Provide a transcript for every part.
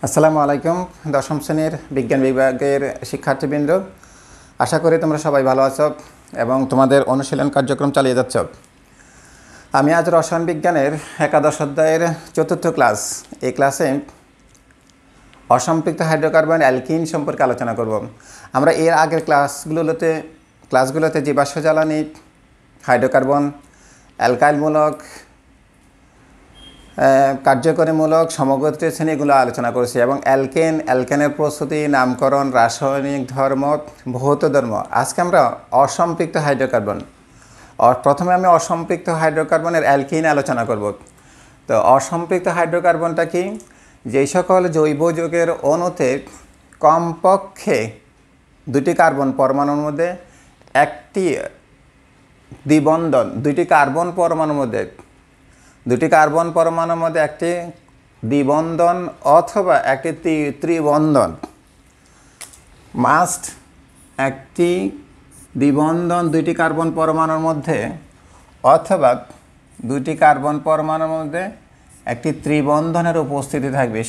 আসসালামু আলাইকুম দশম শ্রেণীর বিজ্ঞান বিভাগের শিক্ষার্থীবৃন্দ, আশা করি তোমরা সবাই ভালো আছো এবং তোমাদের অনুশীলন কার্যক্রম চালিয়ে যাচ্ছ। আমি আজ রসায়ন বিজ্ঞানের একাদশ অধ্যায়ের চতুর্থ ক্লাস, এই ক্লাসে অসম্পৃক্ত হাইড্রোকার্বন অ্যালকিন সম্পর্কে আলোচনা করব। আমরা এর আগের ক্লাসগুলোতে জীবাশ্ম জ্বালানি, হাইড্রোকার্বন, অ্যালকাইলমূলক, কার্যকরীমূলক, সমগোত্রীয় শ্রেণী এগুলো আলোচনা করেছি এবং অ্যালকেনের প্রস্তুতি, নামকরণ, রাসায়নিক ধর্ম, ভৌত ধর্ম। আজকে আমরা অসম্পৃক্ত হাইড্রোকার্বন, প্রথমে আমি অসম্পৃক্ত হাইড্রোকার্বনের অ্যালকিন আলোচনা করব। তো অসম্পৃক্ত হাইড্রোকার্বনটা কি? যেই সকল জৈব যৌগের অণুতে কমপক্ষে দুটি কার্বন পরমাণুর মধ্যে একটি দ্বিবন্ধন, দুটি কার্বন পরমাণুর মধ্যে একটি দ্বিবন্ধন অথবা একটি ত্রিবন্ধন, মাস্ট একটি দ্বিবন্ধন দুইটি কার্বন পরমাণুর মধ্যে অথবা দুইটি কার্বন পরমাণুর মধ্যে একটি ত্রিবন্ধনের উপস্থিতি থাকবে।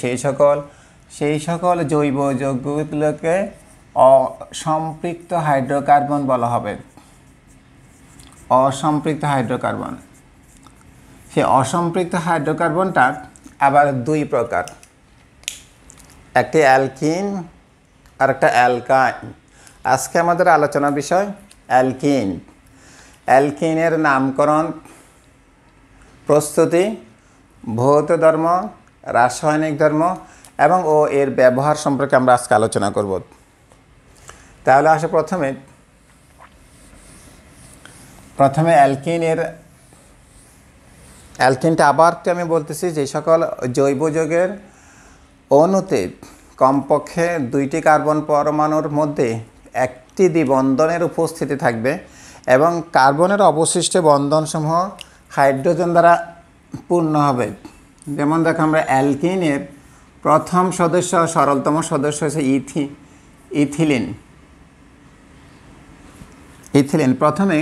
সেই সকল জৈব যৌগগুলোকে অসম্পৃক্ত হাইড্রোকার্বন বলা হবে। অসম্পৃক্ত হাইড্রোকার্বন, সেই অসম্পৃক্ত হাইড্রোকার্বনটা আবার দুই প্রকার, একটি অ্যালকিন আর একটা অ্যালকাইন। আজকে আমাদের আলোচনার বিষয় অ্যালকিন। অ্যালকিনের নামকরণ, প্রস্তুতি, ভৌত ধর্ম, রাসায়নিক ধর্ম এবং এর ব্যবহার সম্পর্কে আমরা আজকে আলোচনা করব। তাহলে আসে প্রথমে অ্যালকিনটা আবার আমি বলতেছি, যে সকল জৈব যৌগের অণুতে কমপক্ষে দুইটি কার্বন পরমাণুর মধ্যে একটি দ্বিবন্ধনের উপস্থিতি থাকবে এবং কার্বনের অবশিষ্ট বন্ধনসমূহ হাইড্রোজেন দ্বারা পূর্ণ হবে। যেমন দেখো, আমরা অ্যালকিনের প্রথম সদস্য, সরলতম সদস্য হচ্ছে ইথিলিন। প্রথমে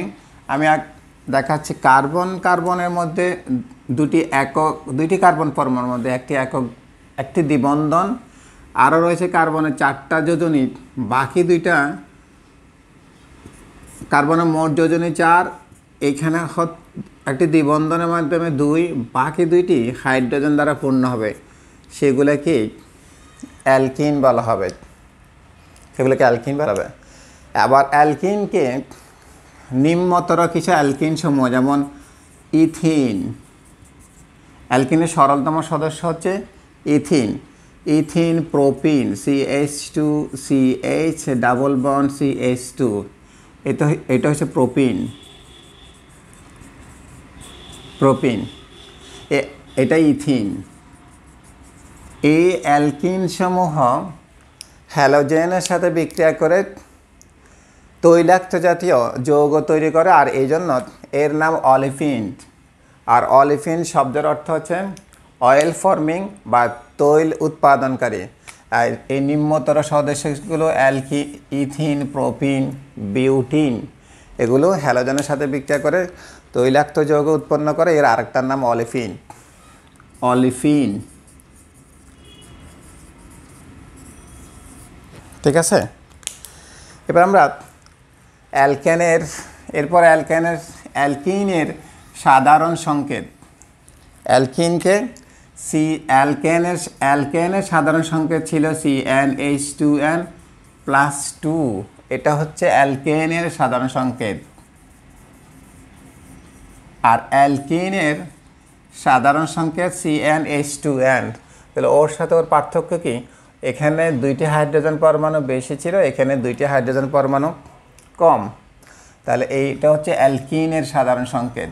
আমি দেখাচ্ছি কার্বনের মধ্যে দুইটি কার্বন পরমাণুর মধ্যে একটি দ্বিবন্ধন, আরও রয়েছে কার্বনের 4টা যোজনী, বাকি দুইটা কার্বনের মোট যোজনী 4, এখানে একটি দ্বিবন্ধনের মাধ্যমে 2, বাকি দুইটি হাইড্রোজেন দ্বারা পূর্ণ হবে। সেগুলোকে অ্যালকিন বলা হবে। আবার অ্যালকিনকে নিম্নতর কিছু অ্যালকিন সমূহ, যেমন অ্যালকিনের সরলতম সদস্য হচ্ছে ethene, propene, CH2CH double bond CH2, এটা হচ্ছে প্রোপিন, এটা ইথিন। এই অ্যালকিন সমূহ হ্যালোজেনের সাথে বিক্রিয়া করে তৈলাক্ত জাতীয় যৌগ তৈরি করে, আর এই জন্য এর নাম অলিফিন। আর অলিফিন শব্দের অর্থ হচ্ছে অয়েল ফর্মিং বা তৈল উৎপাদনকারী। আর এই নিম্নতর সদস্যগুলো ইথিন, প্রোপিন, বিউটিন, এগুলো হ্যালোজেনের সাথে বিক্রিয়া করে তৈলাক্ত যৌগ উৎপন্ন করে। এর আরেকটার নাম অলিফিন। ঠিক আছে, এবার আমরা অ্যালকিনের সাধারণ সংকেত। অ্যালকেনের সাধারণ সংকেত ছিল CnH2n+2। এটা হচ্ছে অ্যালকেনের সাধারণ সংকেত। আর অ্যালকিনের সাধারণ সংকেত CnH2n। তাহলে ওর সাথে ওর পার্থক্য কি? এখানে দুইটি হাইড্রোজেন পরমাণু বেশি ছিল, এখানে দুইটি হাইড্রোজেন পরমাণু কম। তাহলে এইটা হচ্ছে অ্যালকিনের সাধারণ সংকেত।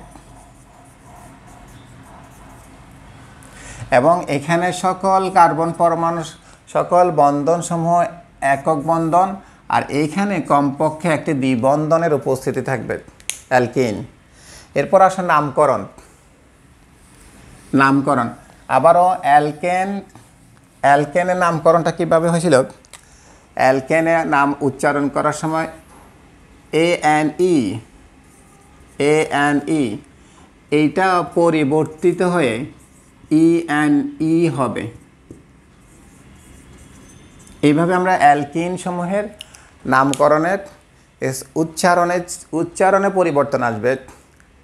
এবং এখানে সকল কার্বন পরমাণু, সকল বন্ধনসমূহ একক বন্ধন, আর এইখানে কমপক্ষে একটি দ্বিবন্ধনের উপস্থিতি থাকবে, অ্যালকিন। এরপর আসে নামকরণ। আবারও অ্যালকেনের নামকরণটা কীভাবে হয়েছিল? অ্যালকেনের নাম উচ্চারণ করার সময় ANE, এইটা পরিবর্তিত হয়ে ENE হবে। এইভাবে আমরা অ্যালকিন সমূহের নামকরণের উচ্চারণে পরিবর্তন আসবে,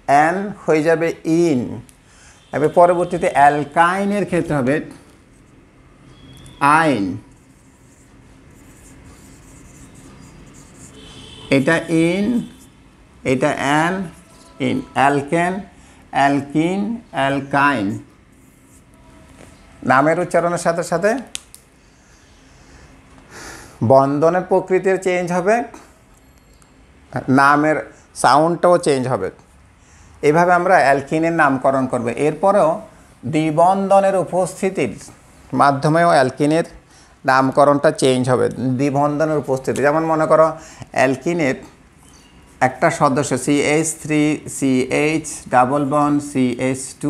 অ্যান হয়ে যাবে ইন, এবার পরবর্তীতে অ্যালকাইনের ক্ষেত্রে হবে আইন, এটা ইন, এটা অ্যান, ইন, অ্যালকেন, অ্যালকিন, অ্যালকাইন। নামের উচ্চারণের সাথে সাথে বন্ধনের প্রকৃতির চেঞ্জ হবে, নামের সাউন্ডটাও চেঞ্জ হবে। এভাবে আমরা অ্যালকিনের নামকরণ করব। এরপরেও দ্বিবন্ধনের উপস্থিতির মাধ্যমেও অ্যালকিনের নামকরণটা চেঞ্জ হবে, দ্বিবন্ধনের উপস্থিতি। যেমন মনে করো অ্যালকিনের একটা সদস্য CH3 CH double bond CH2,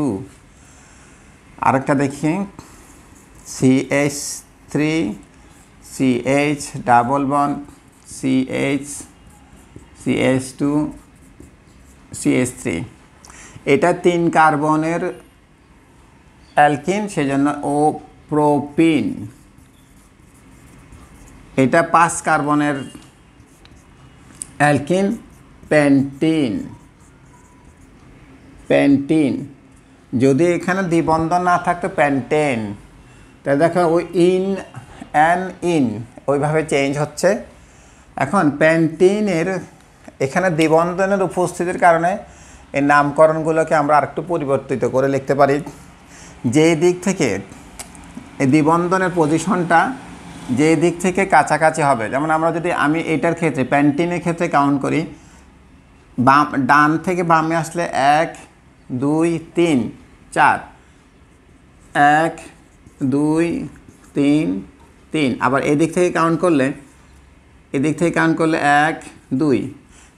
আরেকটা দেখি CH3 CH double bond CH CH2 CH3, এটা 3 কার্বনের অ্যালকিন, সেজন্য ও প্রোপিন। এটা 5 কার্বনের অ্যালকিন, পেন্টিন, পেন্টিন। যদি এখানে দ্বিবন্ধন না থাকতো পেন্টেন, তাই দেখো ওই ইন অ্যান ইন ওইভাবে চেঞ্জ হচ্ছে। এখন পেন্টিনের এখানে দ্বিবন্ধনের উপস্থিতির কারণে এই নামকরণগুলোকে আমরা আরেকটু পরিবর্তিত করে লিখতে পারি। যেই দিক থেকে এই দ্বিবন্ধনের পজিশনটা যেই দিক থেকে কাছাকাছি হবে, যেমন আমরা যদি আমি এটার ক্ষেত্রে পেন্টিনের ক্ষেত্রে কাউন্ট করি, ডান থেকে বামে আসলে 1 2 3 4, 1 2 3 3, আবার এদিক থেকে কাউন্ট করলে 1 2,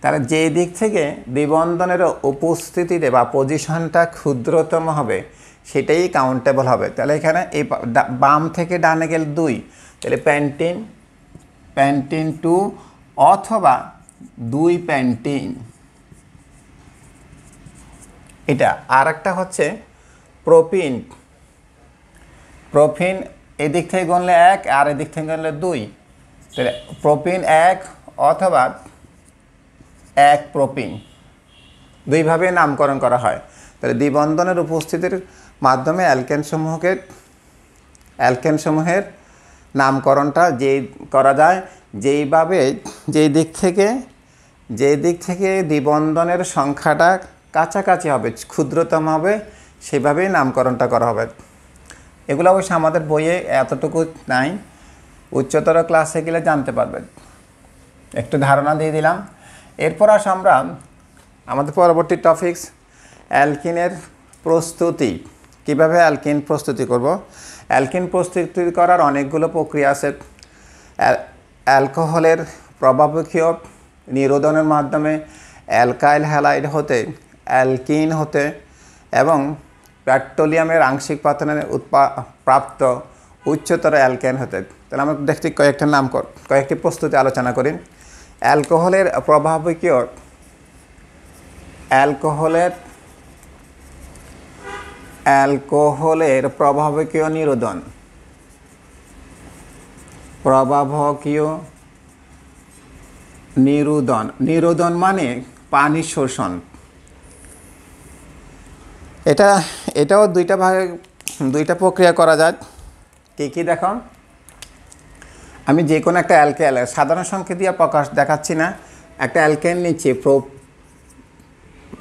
তাহলে যে দিক থেকে দ্বিবন্ধনের উপস্থিতিতে বা পজিশনটা ক্ষুদ্রতম হবে সেটাই কাউন্টেবল হবে। তাহলে এখানে এই বাম থেকে ডানে গেলে 2, তাহলে পেন্টিন, পেন্টিন 2 অথবা 2 পেন্টিন। এটা আর একটা হচ্ছে প্রোপিন। প্রোপিন এদিক থেকে গণলে 1 আর এদিক থেকে গণলে 2, তাহলে প্রোপিন 1 অথবা 1 প্রোপিন, দুইভাবে নামকরণ করা হয়। তাহলে দ্বিবন্ধনের উপস্থিতির মাধ্যমে অ্যালকেনসমূহের নামকরণটা যেই করা যায়, যেইভাবে যেই দিক থেকে দ্বিবন্ধনের সংখ্যাটা কাছাকাছি হবে, ক্ষুদ্রতম হবে, সেভাবেই নামকরণটা করা হবে। এগুলো অবশ্য আমাদের বইয়ে এতটুকু নাই, উচ্চতর ক্লাসে গেলে জানতে পারবেন। একটু ধারণা দিয়ে দিলাম। এরপর আসো আমরা আমাদের পরবর্তী টপিকস অ্যালকিনের প্রস্তুতি। কিভাবে অ্যালকিন প্রস্তুতি করব? অ্যালকিন প্রস্তুতি করার অনেকগুলো প্রক্রিয়া আছে। অ্যালকোহলের প্রভাবকীয় নিরোধনের মাধ্যমে অ্যালকাইল হ্যালাইড হতে অ্যালকিন হতে এবং পেট্রোলিয়ামের আংশিক পাতনের প্রাপ্ত উচ্চতর অ্যালকেন হতে। তাহলে আমরা দেখছি কয়েকটি প্রস্তুতি আলোচনা করি। অ্যালকোহলের প্রভাবকীয় নিরোধন, নিরোধন মানে পানি শোষণ। এটাও দুইটা প্রক্রিয়া করা যায়। কি দেখো, আমি যে কোনো একটা অ্যালকেন সাধারণ সংখ্যা দিয়ে দেখাচ্ছি না, একটা অ্যালকেন নিচ্ছি,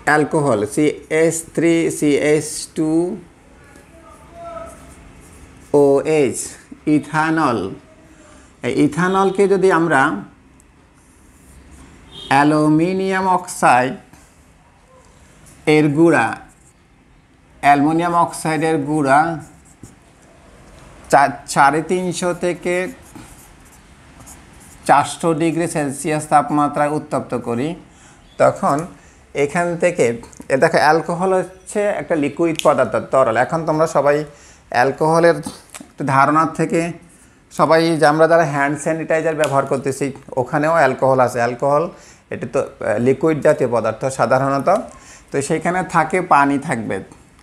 অ্যালকোহল CH3 CH2OH, ইথানল। এই ইথানলকে যদি আমরা অ্যালুমিনিয়াম অক্সাইড এর গুঁড়া, অ্যালুমিনিয়াম অক্সাইডের গুঁড়া 350 থেকে 400 ডিগ্রি সেলসিয়াস তাপমাত্রায় উত্তপ্ত করি, তখন এখান থেকে দেখো অ্যালকোহল হচ্ছে একটা লিকুইড পদার্থ, তরল। এখন তোমরা সবাই অ্যালকোহলের ধারণার থেকে সবাই আমরা যারা হ্যান্ড স্যানিটাইজার ব্যবহার করতেছি ওখানেও অ্যালকোহল আছে। অ্যালকোহল এটা তো লিকুইড জাতীয় পদার্থ সাধারণত, তো সেখানে থাকে পানি থাকবে,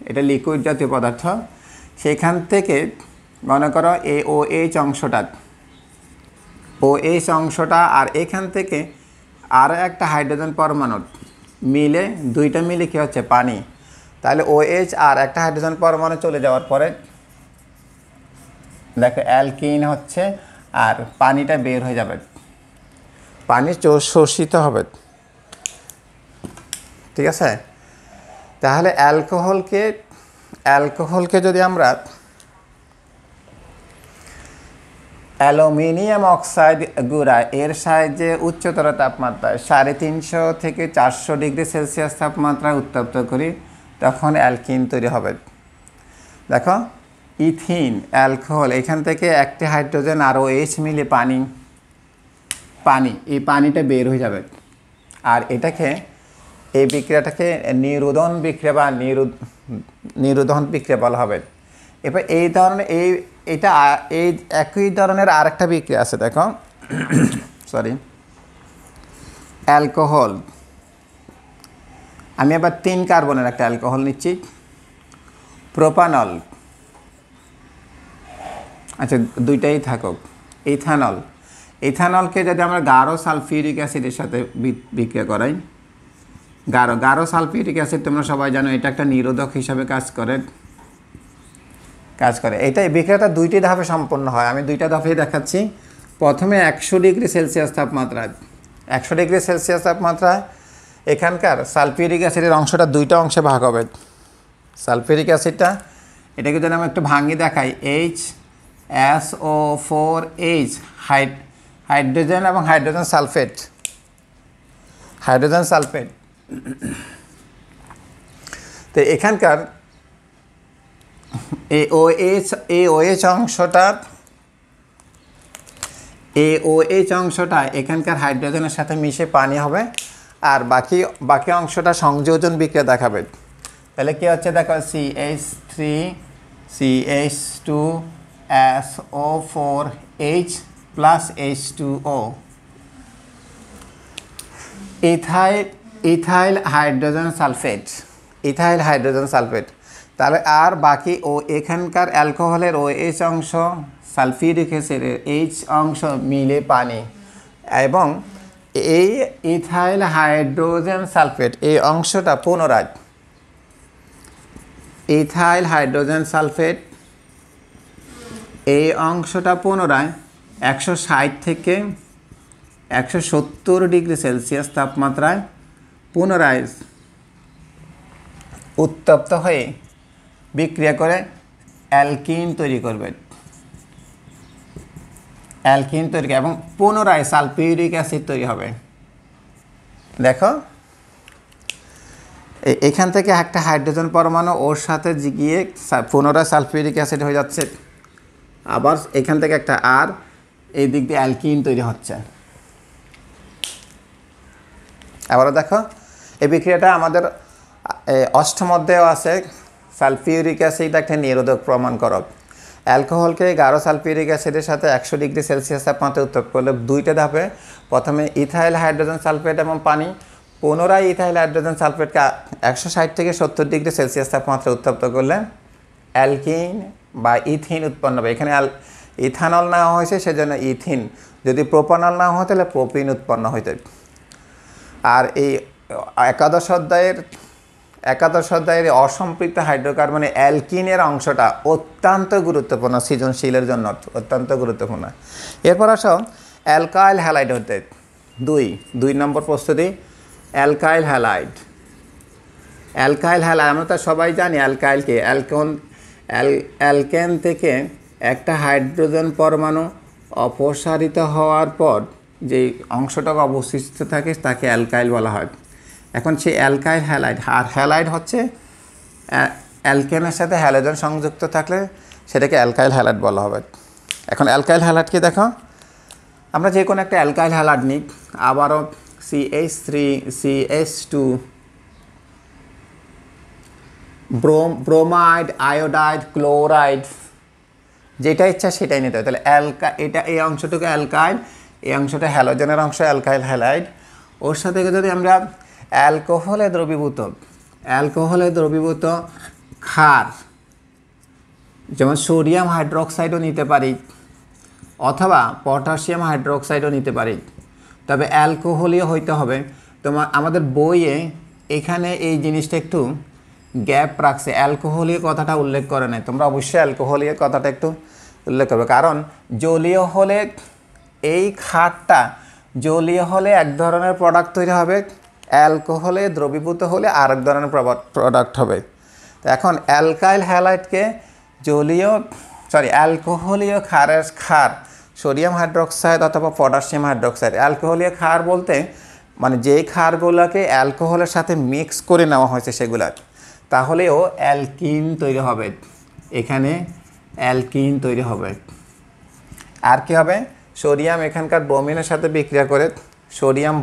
এটা লিকুইড জাতীয় পদার্থ। সেখান থেকে মনে করো OH অংশটা OH অংশটা আর এখান থেকে আর একটা হাইড্রোজেন পরমাণু মিলে দুইটা মিলে কি হচ্ছে পানি। তাহলে OH আর একটা হাইড্রোজেন পরমাণু চলে যাওয়ার পরে দেখো অ্যালকিন হচ্ছে আর পানিটা বের হয়ে যাবে, পানি শোষিত হবে। ঠিক আছে, তাহলে অ্যালকোহলকে যদি আমরা অ্যালুমিনিয়াম অক্সাইড গুঁড়া এর সাহায্যে উচ্চতর তাপমাত্রায় 350 থেকে 400 ডিগ্রি সেলসিয়াস তাপমাত্রায় উত্তপ্ত করি, তখন অ্যালকিন তৈরি হবে। দেখো ইথিন অ্যালকোহল, এখান থেকে একটি হাইড্রোজেন আর OH মিলে পানি এই পানিটা বের হয়ে যাবে। আর এই বিক্রিয়াটাকে নিরোধন বিক্রিয়া বা নিরোধন বিক্রিয়া বলা হবে। এবার এই ধরনের এই একই ধরনের আরেকটা বিক্রিয়া আছে, দেখো সরি অ্যালকোহল। আমি আবার 3 কার্বনের একটা অ্যালকোহল নিচ্ছি, প্রোপানল, আচ্ছা দুইটাই থাকুক। ইথানলকে যদি আমরা গাঢ় সালফিউরিক অ্যাসিডের সাথে বিক্রিয়া করাই, গাঢ় সালফিউরিক অ্যাসিড তোমরা সবাই জানো এটা একটা নিরোধক হিসাবে কাজ করে। এই বিক্রিয়াটা 2টি ধাপে সম্পন্ন হয়, আমি 2টা ধাপেই দেখাচ্ছি। প্রথমে 100 ডিগ্রি সেলসিয়াস তাপমাত্রায়, 100 ডিগ্রি সেলসিয়াস তাপমাত্রায় এখানকার সালফিউরিক অ্যাসিডের অংশটা 2টা অংশে ভাগ হবে। সালফিউরিক অ্যাসিডটা এটাকে যদি আমি একটু ভাঙিয়ে দেখাই, HSO4H হাইড্রোজেন এবং হাইড্রোজেন সালফেট। তো এখানকার OH অংশটা এখানকার হাইড্রোজেনের সাথে মিশে পানি হবে, আর বাকি অংশটা সংযোজন বিক্রিয়া দেখাবে। তাহলে কি হচ্ছে দেখো, CH3 CH2 SO4H plus H2O, ethyl hydrogen sulphate. তাহলে আর বাকি এখানকার অ্যালকোহলের OH অংশ, সালফিউরিক অ্যাসিডের H অংশ মিলে পানি, এবং এই ইথাইল হাইড্রোজেন সালফেট এই অংশটা পুনরায় ইথাইল হাইড্রোজেন সালফেট এই অংশটা পুনরায় 160 থেকে 170 ডিগ্রি সেলসিয়াস তাপমাত্রায় পুনরায় উত্তপ্ত হয়ে বিক্রিয়া করে অ্যালকিন তৈরি করবে, এবং পুনরায় সালফিউরিক অ্যাসিড তৈরি হবে। দেখো এখান থেকে একটা হাইড্রোজেন পরমাণু ওর সাথে গিয়ে পুনরায় সালফিউরিক অ্যাসিড হয়ে যাচ্ছে, আবার এখান থেকে একটা আর এই দিক দিয়ে অ্যালকিন তৈরি হচ্ছে। আবারও দেখো এই বিক্রিয়াটা আমাদের অষ্টম অধ্যায়েও আছে। সালফিউরিক অ্যাসিড একটা নিরোধক প্রমাণ করক। অ্যালকোহলকে গাঢ় সালফিউরিক অ্যাসিডের সাথে 100 ডিগ্রি সেলসিয়াস তাপমাত্রায় উত্তপ্ত করলে 2টা ধাপে, প্রথমে ইথাইল হাইড্রোজেন সালফেট এবং পানি, পুনরায় ইথাইল হাইড্রোজেন সালফেটকে 160 থেকে 70 ডিগ্রি সেলসিয়াস তাপমাত্রায় উত্তপ্ত করলে অ্যালকিন বা ইথিন উৎপন্ন হবে। এখানে ইথানল না হয়েছে সেজন্য ইথিন, যদি প্রোপানল না হয় তাহলে প্রোপিন উৎপন্ন হইতে। আর এই একাদশ অধ্যায়ের অসম্পৃক্ত হাইড্রোকার্বনে অ্যালকিনের অংশটা অত্যন্ত গুরুত্বপূর্ণ, সৃজনশীলের জন্য অত্যন্ত গুরুত্বপূর্ণ। এরপর আসো অ্যালকাইল হ্যালাইড হতে 2 নম্বর প্রস্তুতি। অ্যালকাইল হ্যালাইড আমরা তো সবাই জানি অ্যালকাইলকে অ্যালকেন থেকে একটা হাইড্রোজেন পরমাণু অপসারিত হওয়ার পর যে অংশটাকে অবশিষ্ট থাকে তাকে অ্যালকাইল বলা হয়। এখন সেই অ্যালকাইল হ্যালাইড, আর হ্যালাইড হচ্ছে অ্যালকেনের সাথে হ্যালোজেন সংযুক্ত থাকলে সেটাকে অ্যালকাইল হ্যালাইড বলা হবে। এখন অ্যালকাইল হ্যালাইডকে দেখো, আমরা যে কোনো একটা অ্যালকাইল হ্যালাইড নিই, আবারও CH3 CH2 bromide, iodide, chloride, যেটা ইচ্ছা সেটাই নিতে হবে। তাহলে এই অংশটুকু অ্যালকাইল, এই অংশটা হ্যালোজেনের অংশ, অ্যালকাইল হ্যালাইড। ওর সাথে যদি আমরা অ্যালকোহলে দ্রবীভূত ক্ষার যেমন সোডিয়াম হাইড্রোক্সাইডও নিতে পারি, অথবা পটাশিয়াম হাইড্রোক্সাইডও নিতে পারি, তবে অ্যালকোহলীয় হইতে হবে। তোমার আমাদের বইয়ে এখানে এই জিনিসটা একটু গ্যাপ রাখছে, অ্যালকোহলীয় কথাটা উল্লেখ করে নাই। তোমরা অবশ্যই অ্যালকোহলীয় কথাটা একটু উল্লেখ করবে, কারণ জলীয় হলে এই ক্ষারটা জলীয় হলে এক ধরনের প্রোডাক্ট তৈরি হবে, অ্যালকোহলে দ্রবীভূত হলে আরেক ধরনের প্রোডাক্ট হবে। তো এখন অ্যালকাইল হ্যালাইডকে অ্যালকোহলীয় ক্ষার সোডিয়াম হাইড্রোক্সাইড অথবা পটাশিয়াম হাইড্রোক্সাইড। অ্যালকোহলীয় ক্ষার বলতে মানে যেই ক্ষারগুলোকে অ্যালকোহলের সাথে মিক্স করে নেওয়া হয়েছে সেগুলা, তাহলেও অ্যালকিন তৈরি হবে, এখানে অ্যালকিন তৈরি হবে। আর কি হবে? সোডিয়াম এখানকার ব্রোমিনের সাথে বিক্রিয়া করে সোডিয়াম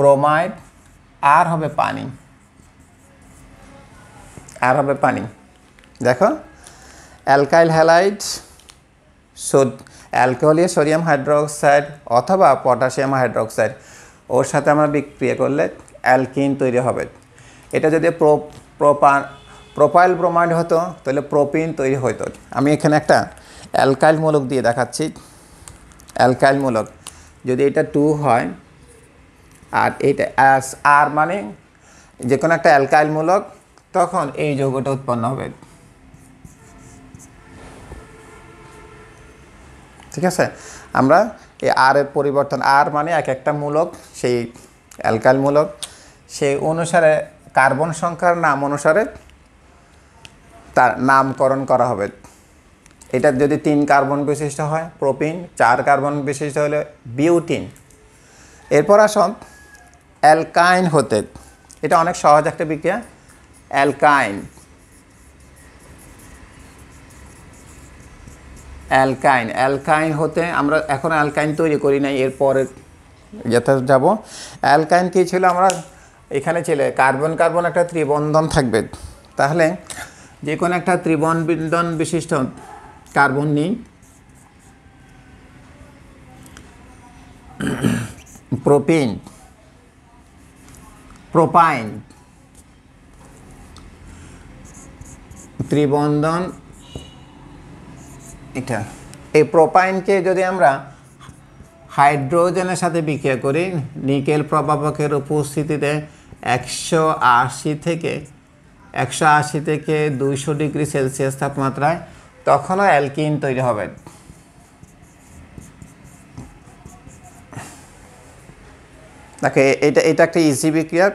ব্রোমাইড আর হবে পানি। দেখো অ্যালকাইল হ্যালাইড অ্যালকোহলীয় সোডিয়াম হাইড্রোক্সাইড অথবা পটাশিয়াম হাইড্রোক্সাইড ওর সাথে আমরা বিক্রিয়া করলে অ্যালকিন তৈরি হবে। এটা যদি প্রোপাইল ব্রোমাইড হতো তাহলে প্রোপিন তৈরি হতো। আমি এখানে একটা অ্যালকাইল মূলক দিয়ে দেখাচ্ছি। অ্যালকাইল মূলক যদি এটা 2 হয় আর এইটা আর মানে যে কোনো একটা অ্যালকাইল মূলক, তখন এই যৌগটা উৎপন্ন হবে। ঠিক আছে, আমরা এই আর এর পরিবর্তন, আর মানে এক একটা মূলক, সেই অ্যালকাইল মূলক সেই অনুসারে কার্বন সংখ্যার নাম অনুসারে তার নামকরণ করা হবে। এটা যদি 3 কার্বন বিশিষ্ট হয় প্রোপিন, 4 কার্বন বিশিষ্ট হলে বিউটিন। এরপর আসুন অ্যালকাইন হতে, এটা অনেক সহজ একটা বিক্রিয়া। অ্যালকাইন হতে আমরা এখন অ্যালকাইন তৈরি করি নাই, এরপরে যেতে যাব। অ্যালকাইন কী ছিল? আমরা এখানে ছিল কার্বন কার্বন একটা ত্রিবন্ধন থাকবে, তাহলে যে কোনো একটা ত্রিবন্ধন বিশিষ্ট কার্বন নিই, প্রোপাইন ত্রিবন্ধন, এটা এই প্রোপাইনকে যদি আমরা হাইড্রোজেনের সাথে বিক্রিয়া করি নিকেল প্রভাবকের উপস্থিতিতে 180 থেকে 200 ডিগ্রি সেলসিয়াস তাপমাত্রায়, তখনও অ্যালকিন তৈরি হবে। দেখে এটা একটা ইজি বিক্রিয়া,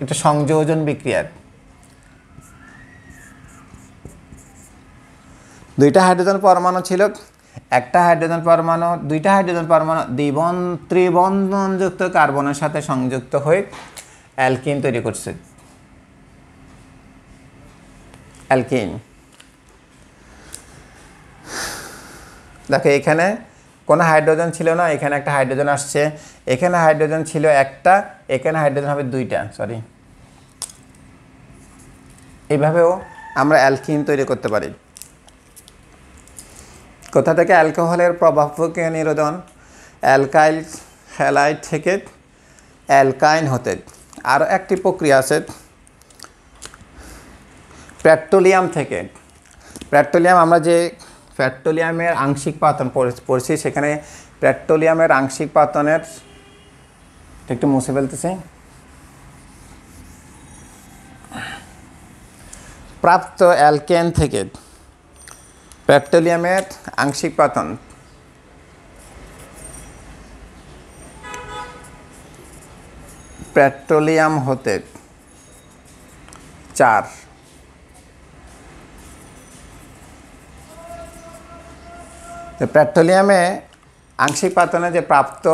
এটা সংযোজন বিক্রিয়া। দুইটা হাইড্রোজেন পরমাণু ছিল, দুইটা হাইড্রোজেন পরমাণু ত্রিবন্ধনযুক্ত কার্বনের সাথে সংযুক্ত হয়ে অ্যালকিন তৈরি করছে। অ্যালকিন দেখো এখানে কোনো হাইড্রোজেন ছিল না, এখানে একটা হাইড্রোজেন আসছে, এখানে হাইড্রোজেন ছিল একটা, এখানে হাইড্রোজেন হবে 2টা, এইভাবেও আমরা অ্যালকিন তৈরি করতে পারি। কোথা থেকে? অ্যালকোহলের প্রভাবকীয় নিরোধন, অ্যালকাইল হ্যালাইড থেকে অ্যালকাইন হতে। আর একটি প্রক্রিয়া আছে পেট্রোলিয়াম থেকে। আমরা যে পেট্রোলিয়ামের আংশিক পাতন পড়ছি, সেখানে পেট্রোলিয়ামের আংশিক পাতনের একটু মুছে ফেলতেছি। প্রাপ্ত অ্যালকেন থেকে পেট্রোলিয়ামের আংশিক পাতন, পেট্রোলিয়াম হতে 4। পেট্রোলিয়ামে আংশিক পাতনে যে প্রাপ্ত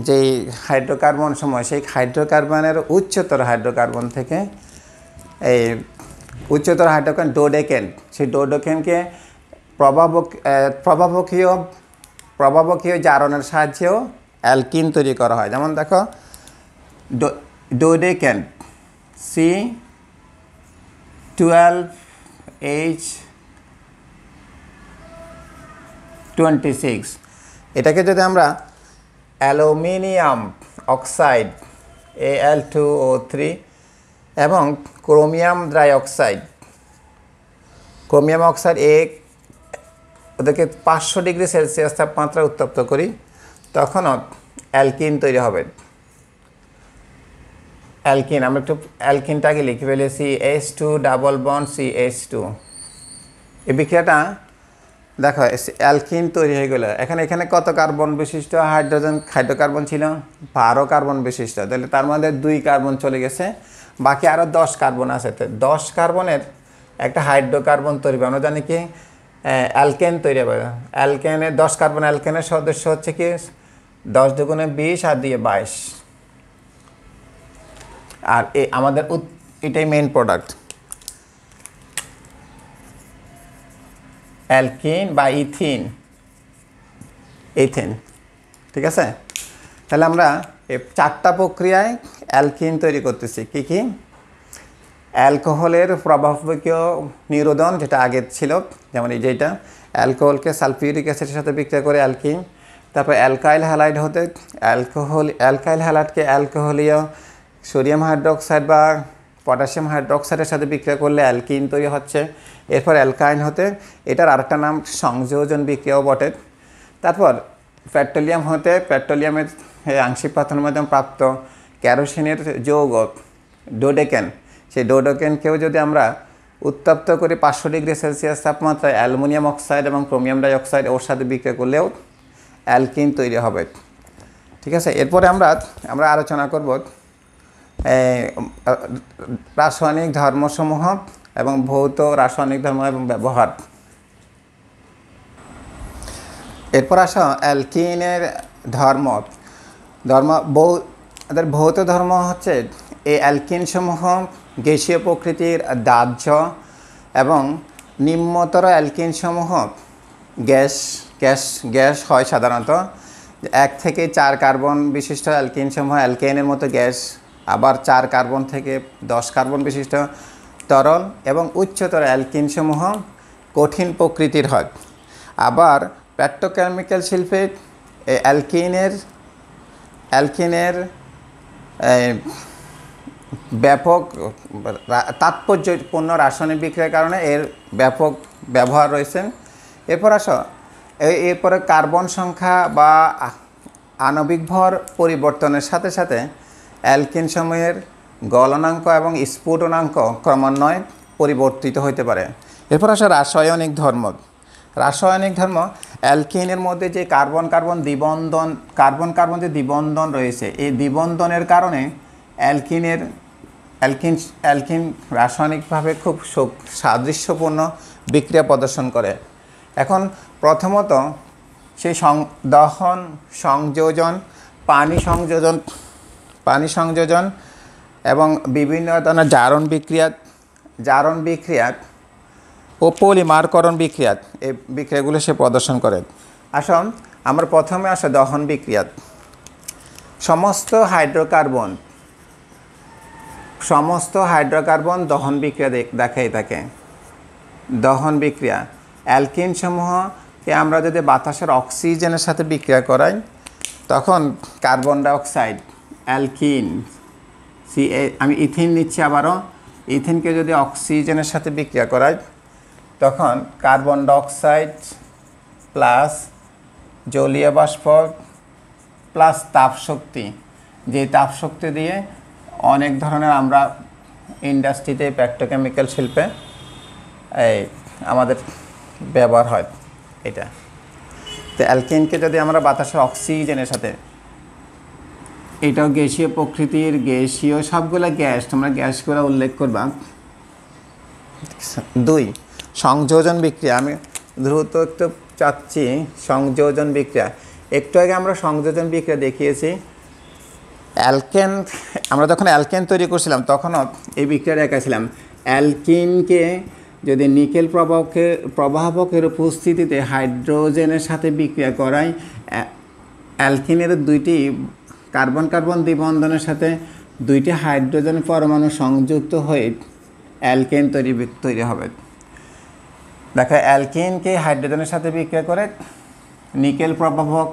যেই হাইড্রোকার্বন সময়, সেই হাইড্রোকার্বনের উচ্চতর হাইড্রোকার্বন থেকে এই উচ্চতর হাইড্রোকার্বন ডোডেকেন, সেই ডোডেকেনকে প্রভাবকীয় জারণের সাহায্যেও অ্যালকিন তৈরি করা হয়। যেমন দেখো ডোডেকেন C12H26, এটাকে যদি আমরা অ্যালুমিনিয়াম অক্সাইড Al2O3 এবং ক্রোমিয়াম ডাইঅক্সাইড, ক্রোমিয়াম অক্সাইড ওদেরকে 500 ডিগ্রি সেলসিয়াস তাপমাত্রা উত্তপ্ত করি, তখনও অ্যালকিন তৈরি হবে। অ্যালকিন, আমরা একটু অ্যালকিনটাকে লিখে ফেলেছি H2 ডাবল বন্ড CH2। এই বিক্রিয়াটা দেখো অ্যালকিন তৈরি হয়ে গেল। এখানে কত কার্বন বিশিষ্ট হাইড্রোকার্বন ছিল? 12 কার্বন বিশিষ্ট। তাহলে তার মধ্যে 2 কার্বন চলে গেছে, বাকি আরও 10 কার্বন আছে। তো 10 কার্বনের একটা হাইড্রোকার্বন তৈরি হবে। আমরা জানি কি অ্যালকেন তৈরি হবে। অ্যালকেনের 10 কার্বন অ্যালকেনের সদস্য হচ্ছে কি 10 দুগুণে 20 আর দিয়ে 22। আর আমাদের এটাই মেইন প্রোডাক্ট অ্যালকিন বা ইথিন, ঠিক আছে। তাহলে আমরা এই 4টা প্রক্রিয়ায় অ্যালকিন তৈরি করতেছি। কি কি? অ্যালকোহলের প্রভাবকীয় নিরোধন, যেটা আগে ছিল, যেমন এই যেটা অ্যালকোহলকে সালফিউরিক অ্যাসিডের সাথে বিক্রিয়া করে অ্যালকিন। তারপর অ্যালকাইল হ্যালাইড হতে অ্যালকাইল হ্যালাইডকে অ্যালকোহলীয় সোডিয়াম হাইড্রোক্সাইড বা পটাশিয়াম হাইড্রোক্সাইডের সাথে বিক্রিয়া করলে অ্যালকিন তৈরি হচ্ছে। এরপর অ্যালকাইন হতে, এটার আরেকটা নাম সংযোজন বিক্রিয়াও বটে। তারপর পেট্রোলিয়াম হতে পেট্রোলিয়ামের আংশিক পাতনের মাধ্যমে প্রাপ্ত ক্যারোসিনের যৌগ ডোডেকেন, সেই ডোডেকেনকেও যদি আমরা উত্তপ্ত করে 500 ডিগ্রি সেলসিয়াস তাপমাত্রায় অ্যালুমিনিয়াম অক্সাইড এবং ক্রোমিয়াম ডাইঅক্সাইড ওর সাথে বিক্রিয়া করলেও অ্যালকিন তৈরি হবে। ঠিক আছে। এরপরে আমরা আলোচনা করব রাসায়নিক ধর্মসমূহ এবং ভৌত রাসায়নিক ধর্ম এবং ব্যবহার। এরপর আসো অ্যালকিনের এদের ভৌত ধর্ম হচ্ছে এই অ্যালকিনসমূহ গ্যাসীয় প্রকৃতির দাহ্য এবং নিম্নতর অ্যালকিনসমূহ গ্যাস হয় সাধারণত। 1 থেকে 4 কার্বন বিশিষ্ট অ্যালকিনসমূহ অ্যালকেনের মতো গ্যাস, আবার 4 কার্বন থেকে 10 কার্বন বিশিষ্ট তরল, এবং উচ্চতর অ্যালকিনসমূহ কঠিন প্রকৃতির হয়। আবার পেট্রোকেমিক্যাল শিল্পে অ্যালকিনের ব্যাপক তাৎপর্যপূর্ণ রাসায়নিক বিক্রিয়ার কারণে এর ব্যাপক ব্যবহার রয়েছে। এরপরে কার্বন সংখ্যা বা আণবিক ভর পরিবর্তনের সাথে সাথে অ্যালকিন সমূহের গলনাঙ্ক এবং স্ফুটনাঙ্ক ক্রমান্বয়ে পরিবর্তিত হতে পারে। এরপর আসে রাসায়নিক ধর্ম। অ্যালকিনের মধ্যে যে কার্বন কার্বন যে দ্বিবন্ধন রয়েছে, এই দ্বিবন্ধনের কারণে অ্যালকিন রাসায়নিকভাবে খুব সাদৃশ্যপূর্ণ বিক্রিয়া প্রদর্শন করে। এখন প্রথমত সেই দহন, সংযোজন, পানি সংযোজন এবং বিভিন্ন ধরনের জারণ বিক্রিয়া ও পলিমারকরণ বিক্রিয়া, এই বিক্রিয়াগুলো সে প্রদর্শন করে। আসুন আমরা প্রথমে দহন বিক্রিয়া। সমস্ত হাইড্রোকার্বন দহন বিক্রিয়া দেখাই থাকে। দহন বিক্রিয়া অ্যালকিন সমূহকে আমরা যদি বাতাসের অক্সিজেনের সাথে বিক্রিয়া করাই, তখন কার্বন ডাইঅক্সাইড অ্যালকিন আমি ইথিন নিচ্ছি, আবারও ইথিনকে যদি অক্সিজেনের সাথে বিক্রিয়া করাই, তখন কার্বন ডাইঅক্সাইড প্লাস জলীয় বাষ্প প্লাস তাপশক্তি, যে তাপশক্তি দিয়ে অনেক ধরনের আমরা ইন্ডাস্ট্রিতে পেট্রোকেমিক্যাল শিল্পে আমাদের ব্যবহার হয় এটা। তো অ্যালকিনকে যদি আমরা বাতাসের অক্সিজেনের সাথে, এটাও গ্যাসীয় প্রকৃতির, সবগুলো গ্যাস, তোমরা গ্যাসগুলো উল্লেখ করবা। 2 সংযোজন বিক্রিয়া। আমি দ্রুত একটু চাচ্ছি সংযোজন বিক্রিয়া। একটু আগে আমরা সংযোজন বিক্রিয়া দেখিয়েছি। আমরা যখন অ্যালকেন তৈরি করছিলাম তখনও এই বিক্রিয়া দেখাছিলাম। অ্যালকিনকে যদি নিকেল প্রবাহকের উপস্থিতিতে হাইড্রোজেনের সাথে বিক্রিয়া করায়, অ্যালকিনের 2টি কার্বন কার্বন দ্বিবন্ধনের সাথে 2টি হাইড্রোজেন পরমাণু সংযুক্ত হয়ে অ্যালকেন তৈরি হবে। দেখো অ্যালকিনকে হাইড্রোজেনের সাথে বিক্রিয়া করে নিকেল প্রভাবক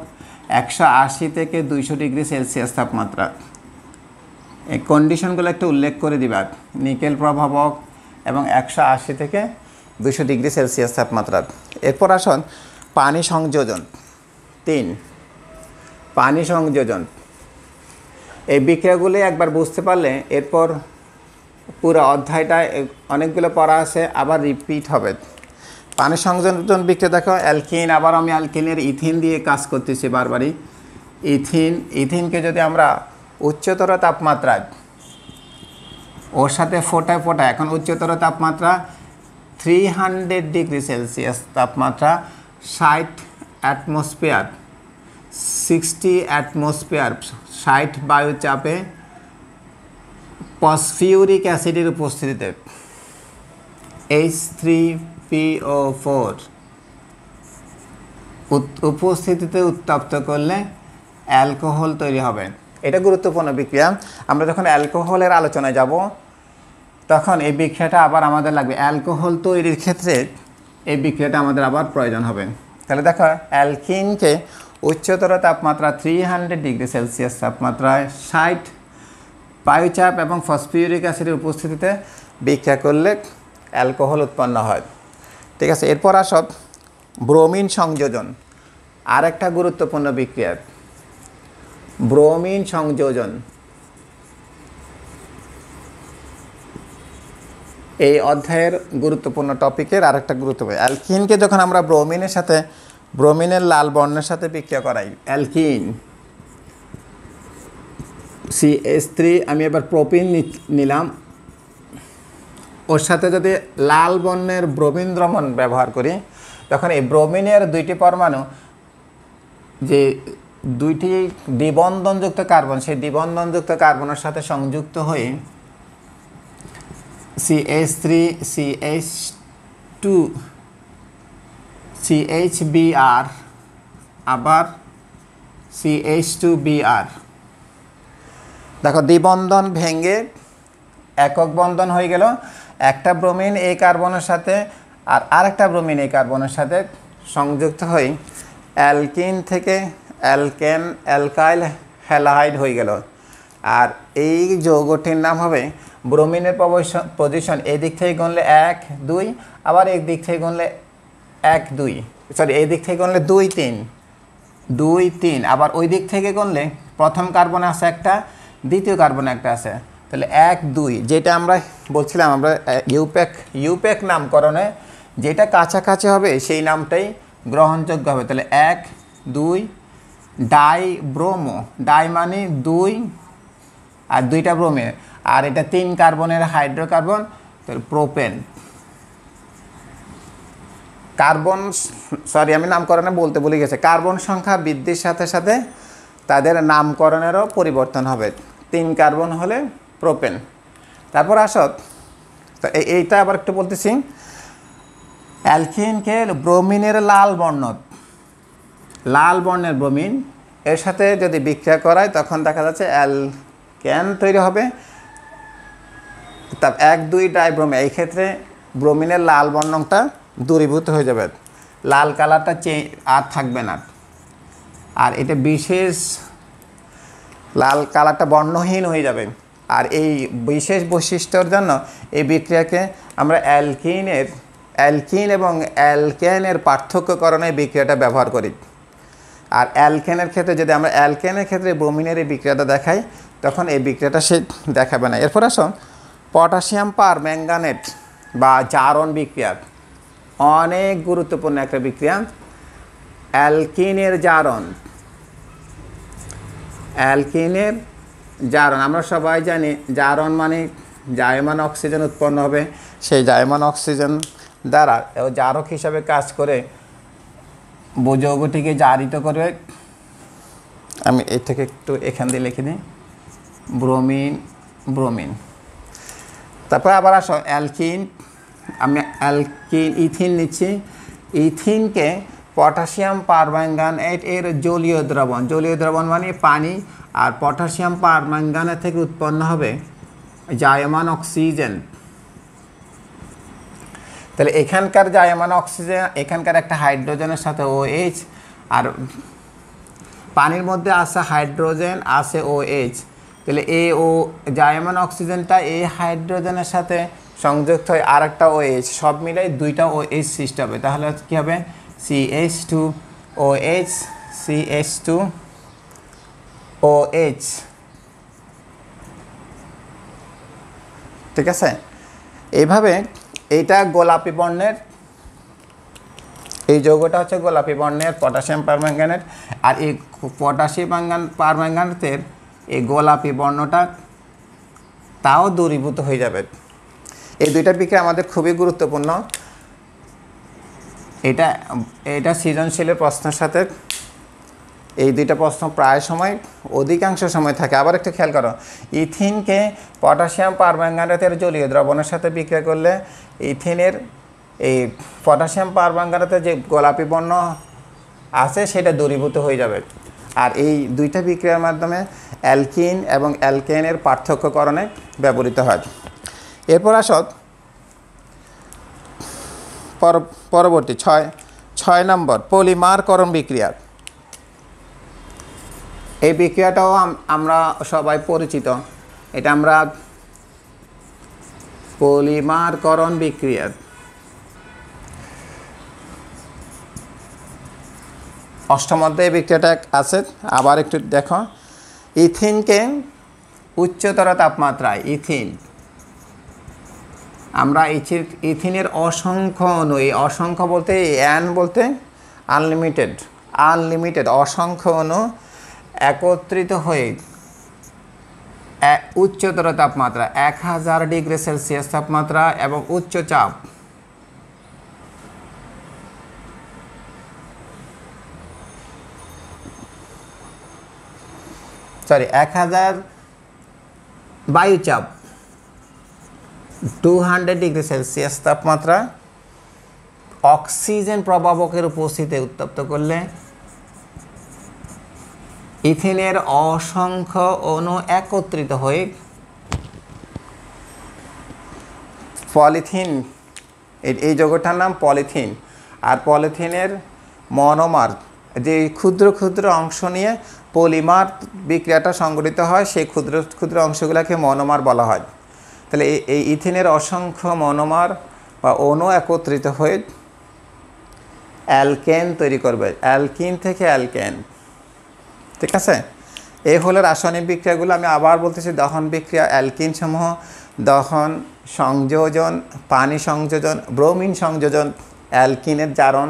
180 থেকে 200 ডিগ্রি সেলসিয়াস তাপমাত্রা। এই কন্ডিশনগুলো একটু উল্লেখ করে দিবা। নিকেল প্রভাবক এবং 180 থেকে 200 ডিগ্রি সেলসিয়াস তাপমাত্রা। এরপর আসুন পানি সংযোজন। 3 পানি সংযোজন। এই বিক্রিয়াগুলি একবার বুঝতে পারলে এরপর পুরো অধ্যায়টা অনেকগুলো পড়া আছে, আবার রিপিট হবে। পানি সংযোজন বিক্রিয়া দেখো, অ্যালকিন, আবার আমি অ্যালকিনের ইথিন দিয়ে কাজ করতেছি বারবারই। ইথিনকে যদি আমরা উচ্চতর তাপমাত্রায় ওর সাথে ফোটায় এখন উচ্চতর তাপমাত্রা 300 ডিগ্রি সেলসিয়াস তাপমাত্রা, 60 অ্যাটমসফিয়ার, 60 অ্যাটমসফিয়ার, 60 বায়ুচাপে ফসফিউরিক অ্যাসিডের উপস্থিতিতে H3PO4 উপস্থিতিতে উত্তপ্ত করলে অ্যালকোহল তৈরি হবে। এটা গুরুত্বপূর্ণ বিক্রিয়া। আমরা যখন অ্যালকোহলের আলোচনায় যাব তখন এই বিক্রিয়াটা আবার আমাদের লাগবে। অ্যালকোহল তৈরির ক্ষেত্রে এই বিক্রিয়াটা আমাদের আবার প্রয়োজন হবে। তাহলে দেখো, অ্যালকিনকে উচ্চতর তাপমাত্রা 300 ডিগ্রি সেলসিয়াস তাপমাত্রায় 60 বায়ুচাপ এবং ফসফিউরিক অ্যাসিডের উপস্থিতিতে বিক্রিয়া করলে অ্যালকোহল উৎপন্ন হয়। ঠিক আছে, এরপর আসব ব্রোমিন সংযোজন। আর একটা গুরুত্বপূর্ণ বিক্রিয়া, ব্রোমিন সংযোজন। এই অধ্যায়ের গুরুত্বপূর্ণ টপিকের আরেকটা গুরুত্বপূর্ণ। অ্যালকিনকে যখন আমরা ব্রোমিনের সাথে, ব্রোমিনের লাল বর্ণের সাথে বিক্রিয়া করাই, অ্যালকিন CH3, আমি এবার প্রোপিন নিলাম, ওর সাথে যদি লাল বর্ণের ব্রোমিন দ্রবণ ব্যবহার করি, তখন এই ব্রোমিনের দুইটি পরমাণু, যে দুইটি দ্বিবন্ধনযুক্ত কার্বন, সেই দ্বিবন্ধনযুক্ত কার্বনের সাথে সংযুক্ত হয়ে CH3 CH2 CHBr আবার CH2Br। দেখো, দ্বিবন্ধন ভেঙে একক বন্ধন হয়ে গেল। একটা ব্রোমিন এই কার্বনের সাথে আর আরেকটা ব্রোমিন এই কার্বনের সাথে সংযুক্ত হয়ে অ্যালকিন থেকে অ্যালকেন, অ্যালকাইল হ্যালাইড হয়ে গেল। আর এই যৌগটির নাম হবে, ব্রোমিনের পজিশন এই দিক থেকে গুনলে 1 2, আবার এই দিক থেকে গুনলে 1 2, সরি এই দিক থেকে গুনলে 2 3, 2 3, আবার ওই দিক থেকে গুনলে প্রথম কার্বনে আছে একটা, দ্বিতীয় কার্বনে একটা আছে, তাহলে 1 2। যেটা আমরা বলছিলাম, আমরা ইউপ্যাক নামকরণে যেটা কাছাকাছি হবে সেই নামটাই গ্রহণযোগ্য হবে। তাহলে 1 2 ডাই ব্রোমো, ডাই মানে 2 আর 2টা ব্রোমে, আর এটা 3 কার্বনের হাইড্রোকার্বন, তাহলে প্রোপেন। কার্বন, সরি আমি নামকরণে বলতে ভুলে গেছি, কার্বন সংখ্যা বৃদ্ধির সাথে সাথে তাদের নামকরণেরও পরিবর্তন হবে। 3 কার্বন হলে প্রোপেন। তারপর আসত, তো এইটা আবার একটু বলতেছি, অ্যালকিনকে ব্রোমিনের লাল বর্ণের ব্রোমিন এর সাথে যদি বিক্রিয়া করায়, তখন দেখা যাচ্ছে অ্যালকেন তৈরি হবে। তার 1 2 ডাইব্রোমে, এই ক্ষেত্রে ব্রোমিনের লাল বর্ণটা দূরীভূত হয়ে যাবে, লাল কালারটা আর থাকবে না, আর এটা বিশেষ লাল কালারটা বর্ণহীন হয়ে যাবে। আর এই বিশেষ বৈশিষ্ট্যের জন্য এই বিক্রিয়াকে আমরা অ্যালকিন এবং অ্যালকেনের পার্থক্যকরণে বিক্রিয়াটা ব্যবহার করি। আর অ্যালকেনের ক্ষেত্রে যদি আমরা অ্যালকেনের ক্ষেত্রে ব্রোমিনের এই বিক্রিয়াটা দেখাই, তখন এই বিক্রিয়াটা সে দেখাবে না। এরপর আসুন পটাশিয়াম পারম্যাঙ্গানেট বা জারণ বিক্রিয়া। অনেক গুরুত্বপূর্ণ একটা বিক্রিয়া, অ্যালকিনের জারণ। অ্যালকিনের জারণ আমরা সবাই জানি, জারণ মানে জায়মান অক্সিজেন উৎপন্ন হবে, সেই জায়মান অক্সিজেন দ্বারা জারক হিসাবে কাজ করে যৌগটিকে জারিত করবে। আমি এর থেকে একটু এখান দিয়ে লিখে দিই, ব্রোমিন। তারপর আবার আসো অ্যালকিন, আমি ইথিন নিচ্ছি। ইথিনকে পটাশিয়াম পারম্যাঙ্গানেট এর জলীয় দ্রবণ মানে পানি, আর পটাশিয়াম পারম্যাঙ্গানেট থেকে উৎপন্ন হবে জায়মান অক্সিজেন। তাহলে এখানকার জায়মান অক্সিজেন, এখানকার একটা হাইড্রোজেনের সাথে OH, আর পানির মধ্যে আছে হাইড্রোজেন, আছে OH, তাহলে এ ও জায়মান অক্সিজেনটা এই হাইড্রোজেনের সাথে সংযুক্ত হয়ে আর একটা OH, সব মিলাই দুইটা OH সৃষ্টি হবে। তাহলে কী হবে? CH2OH CH2OH। ঠিক আছে? এইভাবে এইটা গোলাপি বর্ণের, এই যৌগটা হচ্ছে গোলাপি বর্ণের পটাশিয়াম পারম্যাঙ্গানেট। আর এই পটাশিয়াম পারম্যাঙ্গানেটের এই গোলাপি বর্ণটা তাও দূরীভূত হয়ে যাবে। এই দুইটা বিক্রিয়া আমাদের খুবই গুরুত্বপূর্ণ। এটা সৃজনশীলের প্রশ্নের সাথে এই দুইটা প্রশ্ন প্রায় সময়, অধিকাংশ সময় থাকে। আবার একটু খেয়াল করো, ইথিনকে পটাশিয়াম পারম্যাঙ্গানেটের জলীয় দ্রবণের সাথে বিক্রিয়া করলে ইথিনের এই পটাশিয়াম পারম্যাঙ্গানেটের যে গোলাপি বর্ণ আছে সেটা দূরীভূত হয়ে যাবে। আর এই দুইটা বিক্রিয়ার মাধ্যমে অ্যালকিন এবং অ্যালকেনের পার্থক্যকরণে ব্যবহৃত হয়। এরপর আসত পরবর্তী 6 নম্বর পলিমারকরণ বিক্রিয়া। এই বিক্রিয়াটাও আমরা সবাই পরিচিত। এটা আমরা পলিমারকরণ বিক্রিয়া। অষ্টম অধ্যায়ে এই বিক্রিয়াটা আছে। আবার একটু দেখো, ইথিনকে উচ্চতর তাপমাত্রায় আমরা ইথিনের অসংখ্য অণু, এই অসংখ্য বলতে এন বলতে আনলিমিটেড অসংখ্য অণু একত্রিত হয়ে উচ্চতর তাপমাত্রা 1000 ডিগ্রি সেলসিয়াস তাপমাত্রা এবং উচ্চ চাপ 1000 বায়ুচাপ 200 ডিগ্রি সেলসিয়াস তাপমাত্রা অক্সিজেন প্রবাবকের উপস্থিতিতে উত্তপ্ত করলে ইথিনের অসংখ্য অণু একত্রিত হয়ে পলিথিন, এই যৌগটার নাম পলিথিন। আর পলিথিনের মনোমার, যে ক্ষুদ্র ক্ষুদ্র অংশ নিয়ে পলিমার বিক্রিয়াটা সংঘটিত হয়, সেই ক্ষুদ্র ক্ষুদ্র অংশগুলোকে মনোমার বলা হয়। তাহলে এই ইথিনের অসংখ্য মনোমার বা অণু একত্রিত হয়ে অ্যালকেন তৈরি করবে, অ্যালকিন থেকে অ্যালকেন। ঠিক আছে? এই হলো রাসায়নিক বিক্রিয়াগুলো। আমি আবার বলতেছি, দহন বিক্রিয়া, অ্যালকিন সমূহ, দহন, সংযোজন, পানি সংযোজন, ব্রোমিন সংযোজন, অ্যালকিনের জারণ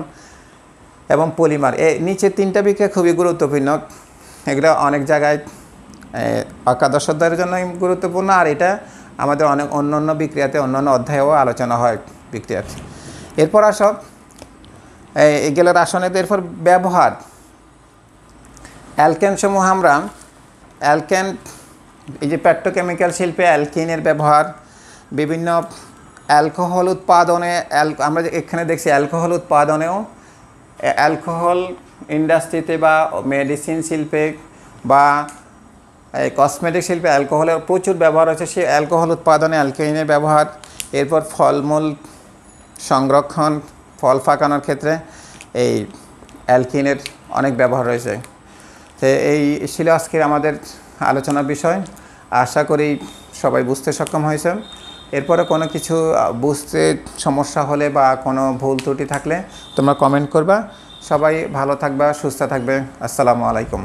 এবং পলিমার। এই নিচে 3টা বিক্রিয়া খুবই গুরুত্বপূর্ণ। এগুলো অনেক জায়গায় একাদশ অধ্যায়ের জন্য গুরুত্বপূর্ণ। আর এটা আমাদের অনেক অন্যান্য বিক্রিয়াতে, অন্যান্য অধ্যায়েও আলোচনা হয় বিক্রিয়ার। এরপর আসব এগুলো রাসায়নিক। এরপর ব্যবহার, অ্যালকেন সমূহ আমরা অ্যালকেন, এই যে পেট্রোকেমিক্যাল শিল্পে অ্যালকিনের ব্যবহার, বিভিন্ন অ্যালকোহল উৎপাদনে, আমরা এখানে দেখছি অ্যালকোহল উৎপাদনেও, অ্যালকোহল ইন্ডাস্ট্রিতে বা মেডিসিন শিল্পে বা কসমেটিক শিল্পে অ্যালকোহলের প্রচুর ব্যবহার হচ্ছে। সেই অ্যালকোহল উৎপাদনে অ্যালকেনের ব্যবহার। এরপর ফলমূল সংরক্ষণ, ফল পাকানোর ক্ষেত্রে এই অ্যালকিনের অনেক ব্যবহার রয়েছে। তো এই ছিল আজকের আমাদের আলোচনার বিষয়। আশা করি সবাই বুঝতে সক্ষম হয়েছে। এরপরে কোনো কিছু বুঝতে সমস্যা হলে বা কোনো ভুল ত্রুটি থাকলে তোমরা কমেন্ট করবা। সবাই ভালো থাকবা, সুস্থ থাকবে। আসসালামু আলাইকুম।